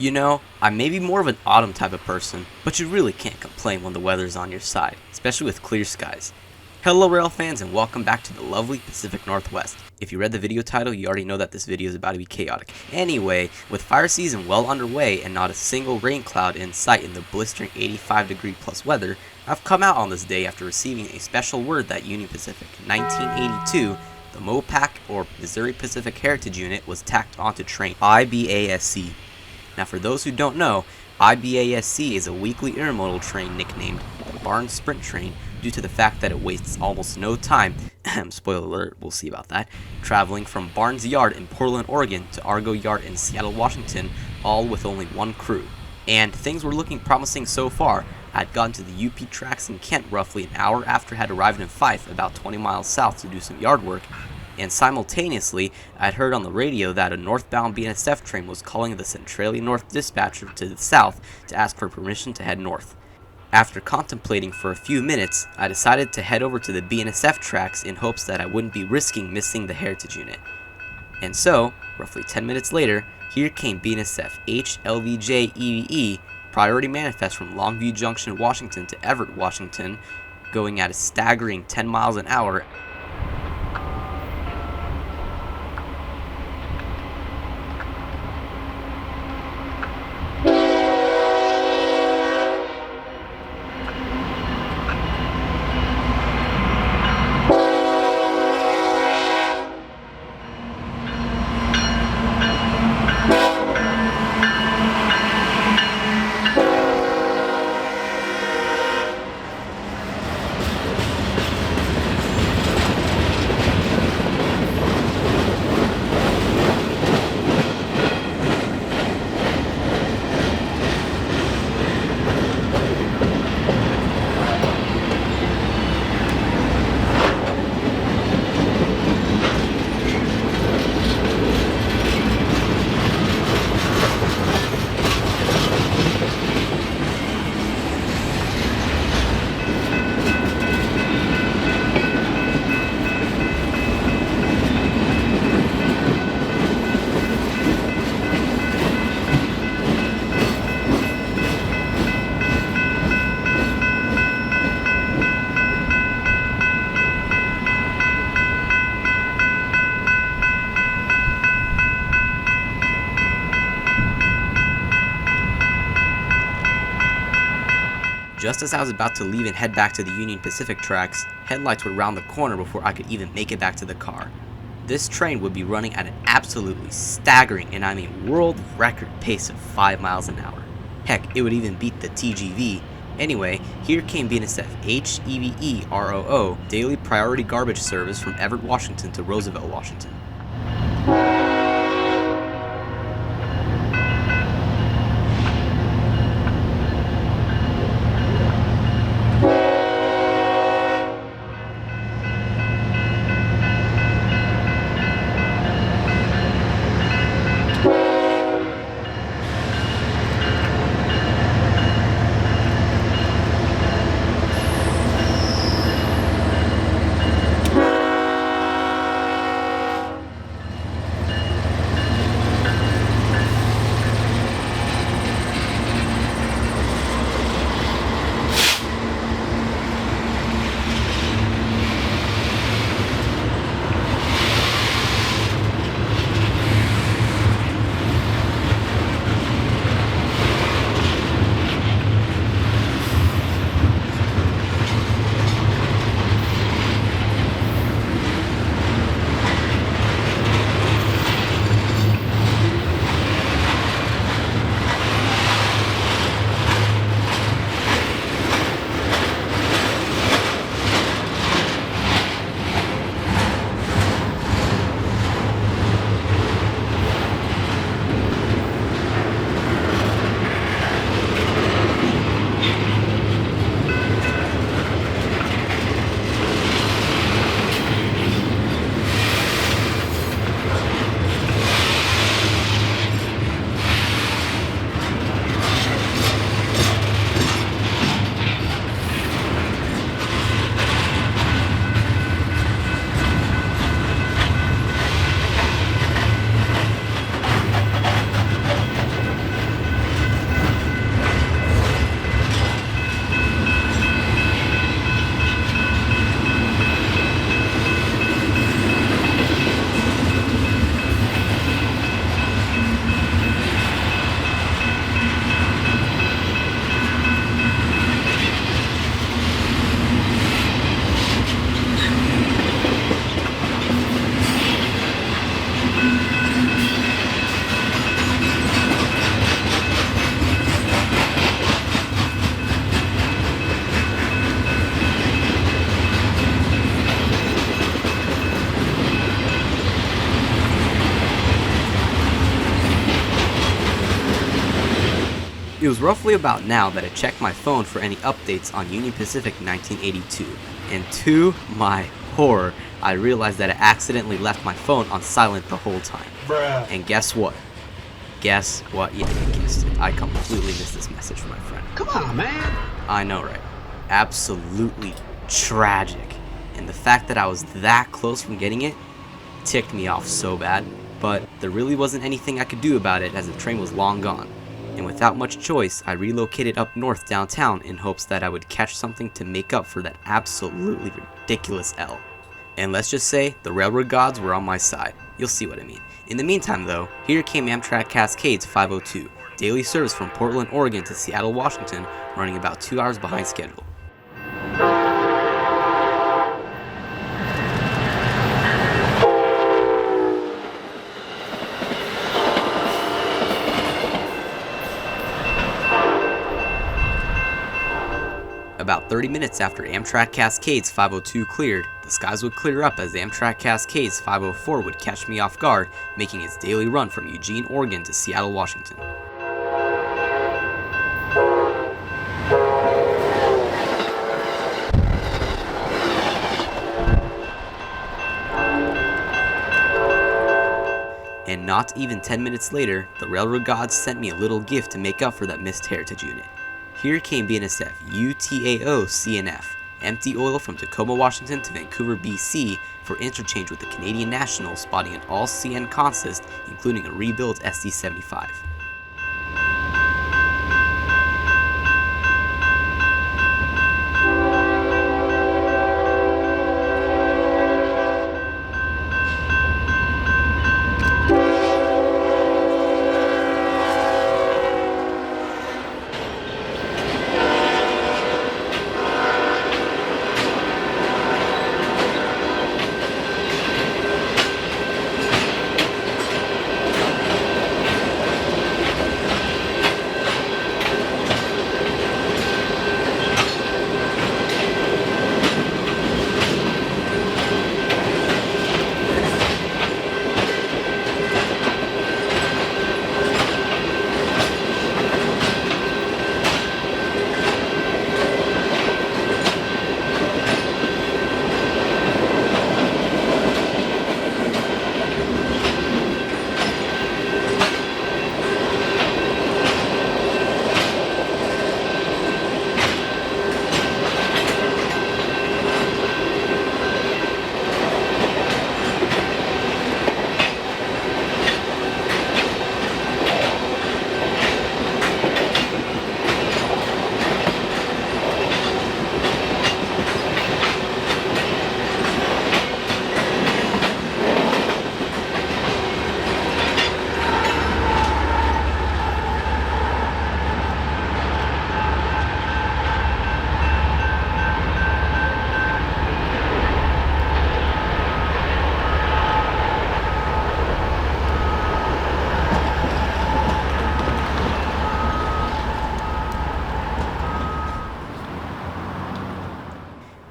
You know, I may be more of an autumn type of person, but you really can't complain when the weather's on your side, especially with clear skies. Hello rail fans and welcome back to the lovely Pacific Northwest. If you read the video title, you already know that this video is about to be chaotic. Anyway, with fire season well underway and not a single rain cloud in sight in the blistering 85-degree plus weather, I've come out on this day after receiving a special word that Union Pacific 1982, the MOPAC or Missouri Pacific Heritage Unit, was tacked onto train IBASC. Now for those who don't know, IBASC is a weekly intermodal train nicknamed the Barn Sprint Train due to the fact that it wastes almost no time, spoiler alert, we'll see about that, traveling from Barnes Yard in Portland, Oregon to Argo Yard in Seattle, Washington, all with only one crew. And things were looking promising so far. I'd gotten to the UP tracks in Kent roughly an hour after I had arrived in Fife, about 20 miles south, to do some yard work, and simultaneously I'd heard on the radio that a northbound BNSF train was calling the Centralia North dispatcher to the south to ask for permission to head north. After contemplating for a few minutes, I decided to head over to the BNSF tracks in hopes that I wouldn't be risking missing the Heritage Unit. And so, roughly 10 minutes later, here came BNSF H-LVJEVE Priority Manifest from Longview Junction, Washington to Everett, Washington, going at a staggering 10 miles an hour. Just as I was about to leave and head back to the Union Pacific tracks, headlights would round the corner before I could even make it back to the car. This train would be running at an absolutely staggering, and I mean world record pace of 5 miles an hour. Heck, it would even beat the TGV. Anyway, here came BNSF H-EVEROO Daily Priority Garbage Service from Everett, Washington to Roosevelt, Washington. It was roughly about now that I checked my phone for any updates on Union Pacific 1982, and to my horror, I realized that I accidentally left my phone on silent the whole time. Bruh. And guess what? Guess what? Yeah, you guessed it. I completely missed this message from my friend. Come on, man. I know, right? Absolutely tragic. And the fact that I was that close from getting it ticked me off so bad. But there really wasn't anything I could do about it as the train was long gone. And without much choice, I relocated up north downtown in hopes that I would catch something to make up for that absolutely ridiculous L. And let's just say, the railroad gods were on my side. You'll see what I mean. In the meantime though, here came Amtrak Cascades 502, daily service from Portland, Oregon to Seattle, Washington, running about 2 hours behind schedule. About 30 minutes after Amtrak Cascades 502 cleared, the skies would clear up as Amtrak Cascades 504 would catch me off guard, making its daily run from Eugene, Oregon to Seattle, Washington. And not even 10 minutes later, the railroad gods sent me a little gift to make up for that missed heritage unit. Here came BNSF U-TAOCNF, empty oil from Tacoma, Washington to Vancouver, BC for interchange with the Canadian National, spotting an all-CN consist, including a rebuilt SD75.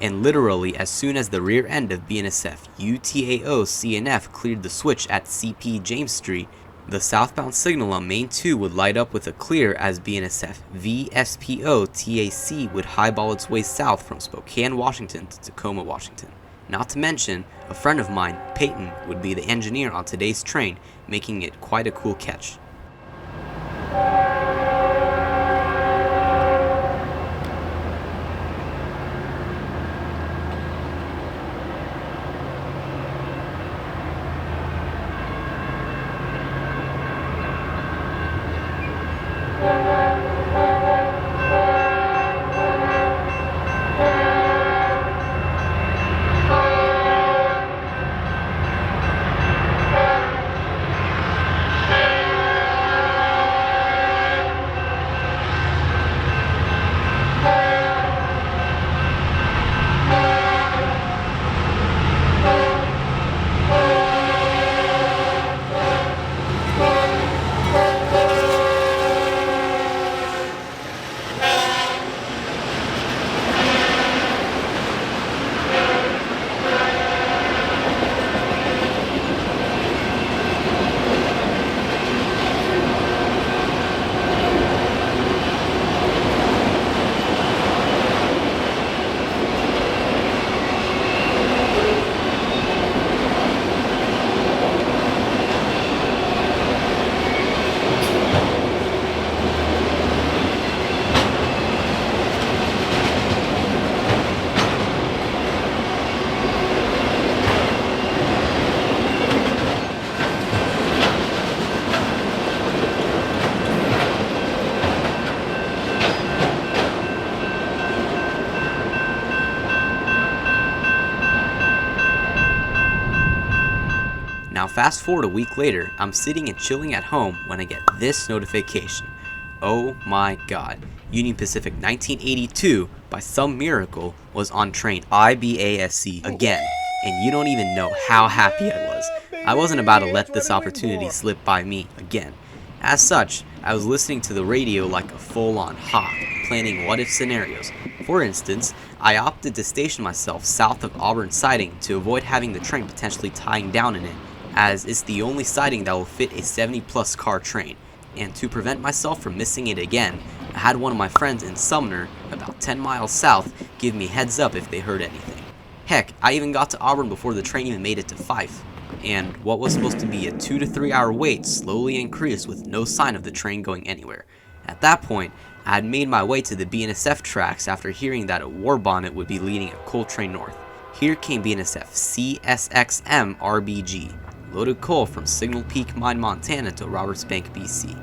And literally, as soon as the rear end of BNSF U-TAOCNF cleared the switch at CP James Street, the southbound signal on Main 2 would light up with a clear as BNSF V-SPOTAC would highball its way south from Spokane, Washington to Tacoma, Washington. Not to mention, a friend of mine, Peyton, would be the engineer on today's train, making it quite a cool catch. fast forward a week later, I'm sitting and chilling at home when I get this notification. Oh my god, Union Pacific 1982, by some miracle, was on train IBASC again, and you don't even know how happy I was. I wasn't about to let this opportunity slip by me again. As such, I was listening to the radio like a full-on hawk, planning what-if scenarios. For instance, I opted to station myself south of Auburn Siding to avoid having the train potentially tying down in it, as it's the only siding that will fit a 70-plus car train. And to prevent myself from missing it again, I had one of my friends in Sumner, about 10 miles south, give me heads up if they heard anything. Heck, I even got to Auburn before the train even made it to Fife. And what was supposed to be a 2 to 3 hour wait slowly increased with no sign of the train going anywhere. At that point, I had made my way to the BNSF tracks after hearing that a Warbonnet would be leading a coal train north. Here came BNSF C-SXMRBG, loaded coal from Signal Peak Mine, Montana to Roberts Bank, BC.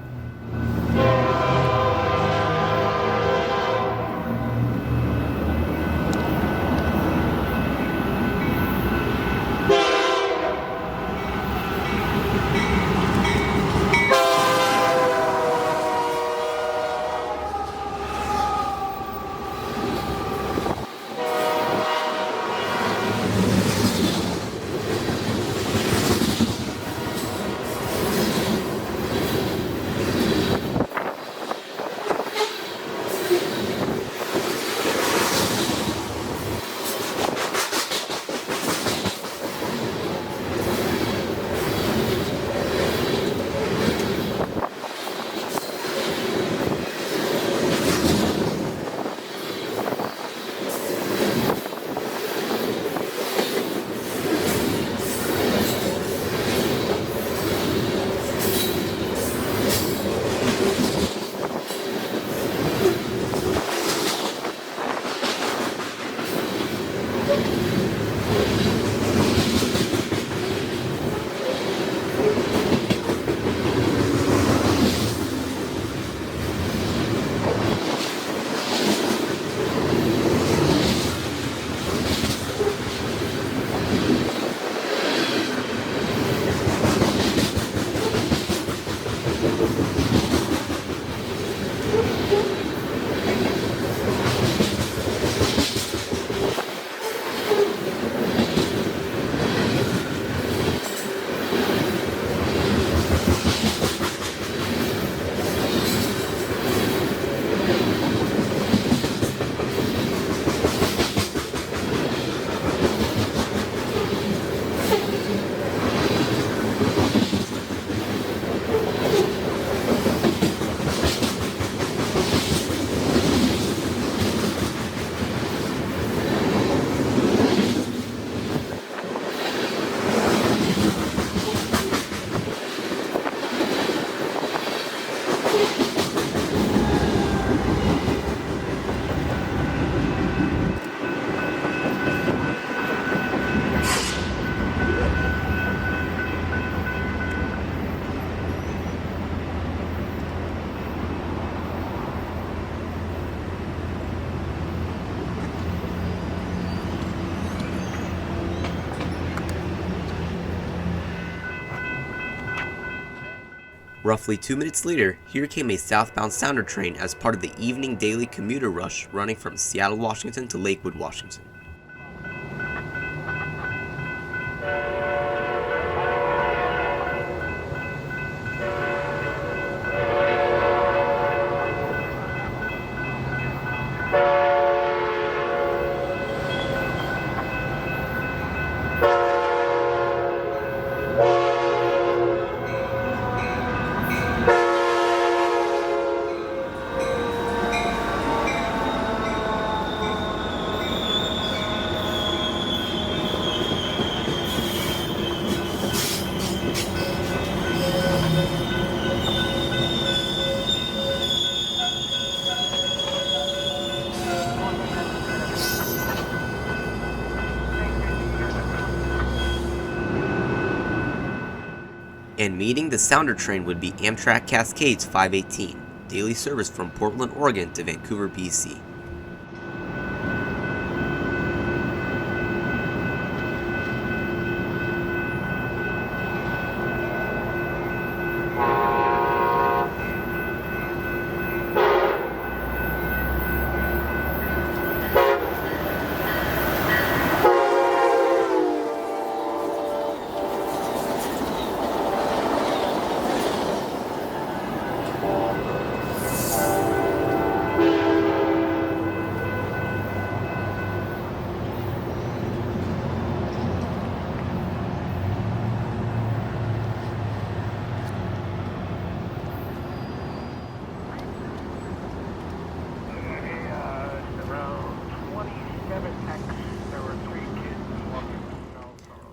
Roughly 2 minutes later, here came a southbound sounder train as part of the evening daily commuter rush running from Seattle, Washington to Lakewood, Washington. And meeting the sounder train would be Amtrak Cascades 518, daily service from Portland, Oregon to Vancouver, BC.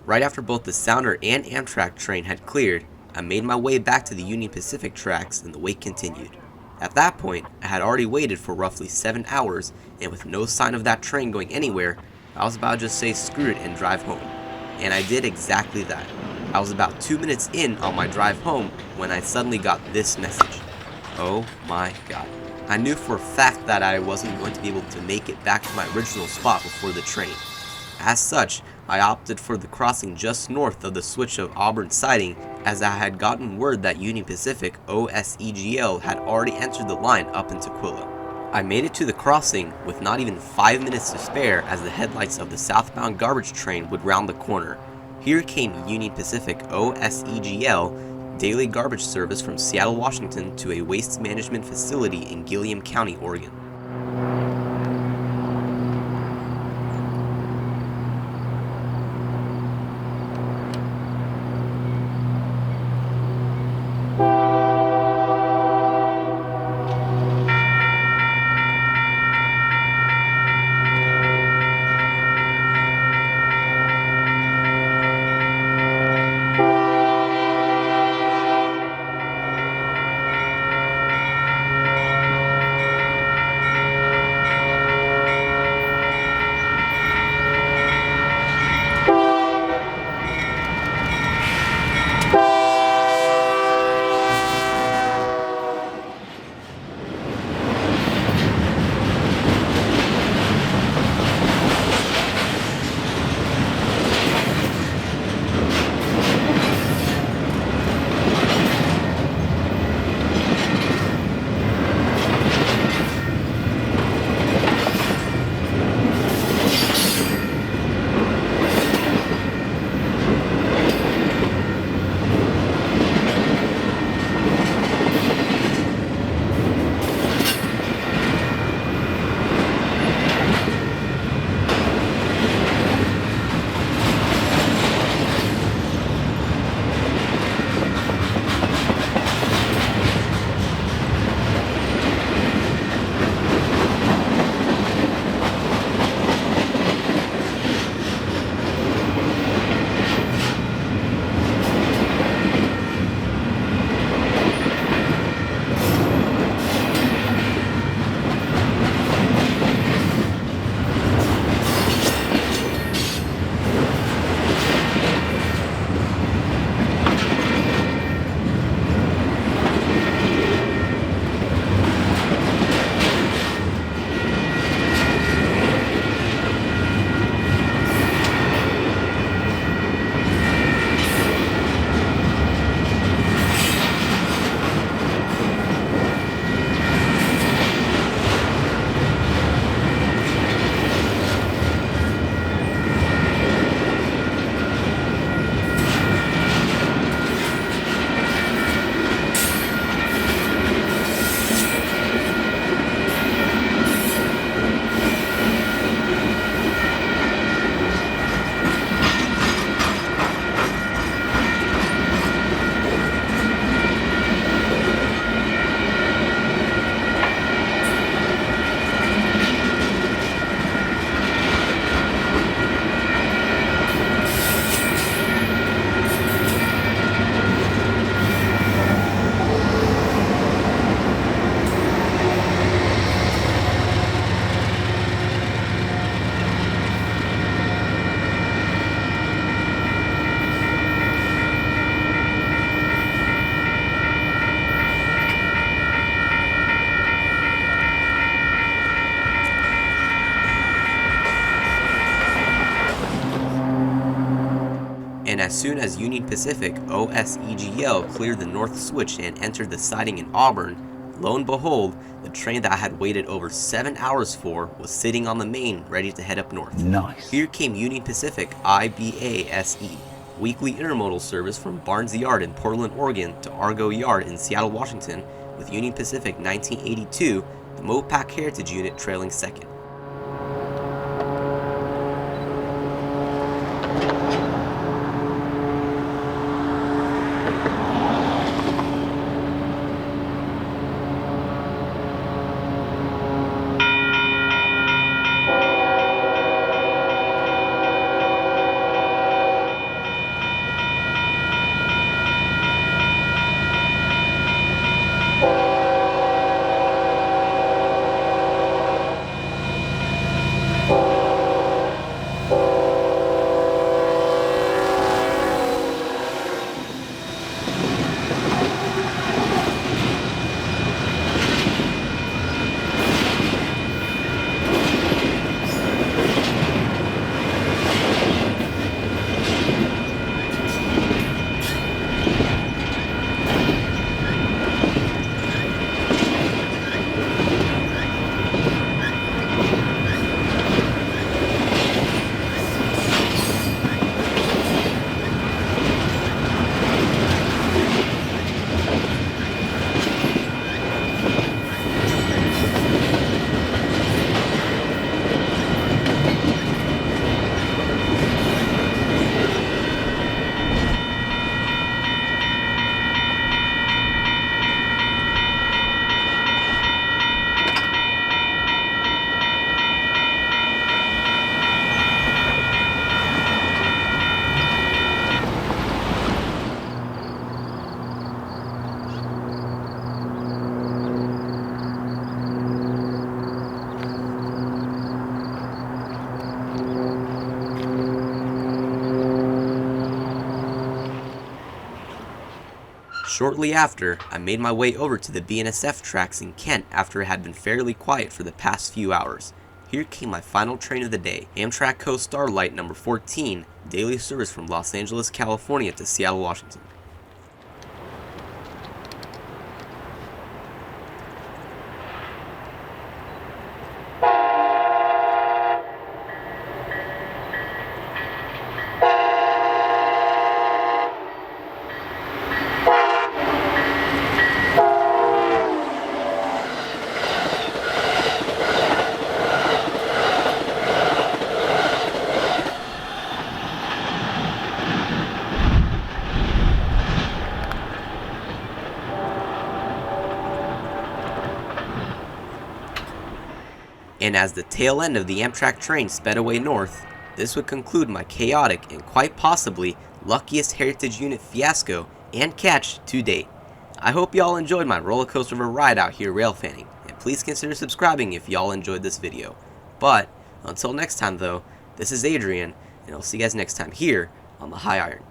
Right after both the Sounder and Amtrak train had cleared, I made my way back to the Union Pacific tracks and the wait continued. At that point, I had already waited for roughly 7 hours, and with no sign of that train going anywhere, I was about to just say screw it and drive home. And I did exactly that. I was about 2 minutes in on my drive home when I suddenly got this message. Oh my god. I knew for a fact that I wasn't going to be able to make it back to my original spot before the train. As such, I opted for the crossing just north of the switch of Auburn siding, as I had gotten word that Union Pacific O-SEGL had already entered the line up into Tukwila. I made it to the crossing with not even 5 minutes to spare as the headlights of the southbound garbage train would round the corner. Here came Union Pacific O-SEGL daily garbage service from Seattle, Washington to a waste management facility in Gilliam County, Oregon. And as soon as Union Pacific O-SEGL cleared the north switch and entered the siding in Auburn, lo and behold, the train that I had waited over 7 hours for was sitting on the main ready to head up north. Nice. Here came Union Pacific IBASE, weekly intermodal service from Barnes Yard in Portland, Oregon to Argo Yard in Seattle, Washington, with Union Pacific 1982, the Mopac Heritage Unit trailing second. Shortly after, I made my way over to the BNSF tracks in Kent after it had been fairly quiet for the past few hours. Here came my final train of the day, Amtrak Coast Starlight number 14, daily service from Los Angeles, California to Seattle, Washington. And as the tail end of the Amtrak train sped away north, this would conclude my chaotic and quite possibly luckiest Heritage Unit fiasco and catch to date. I hope y'all enjoyed my roller coaster of a ride out here railfanning, and please consider subscribing if y'all enjoyed this video. But until next time though, this is Adrian, and I'll see you guys next time here on the High Iron.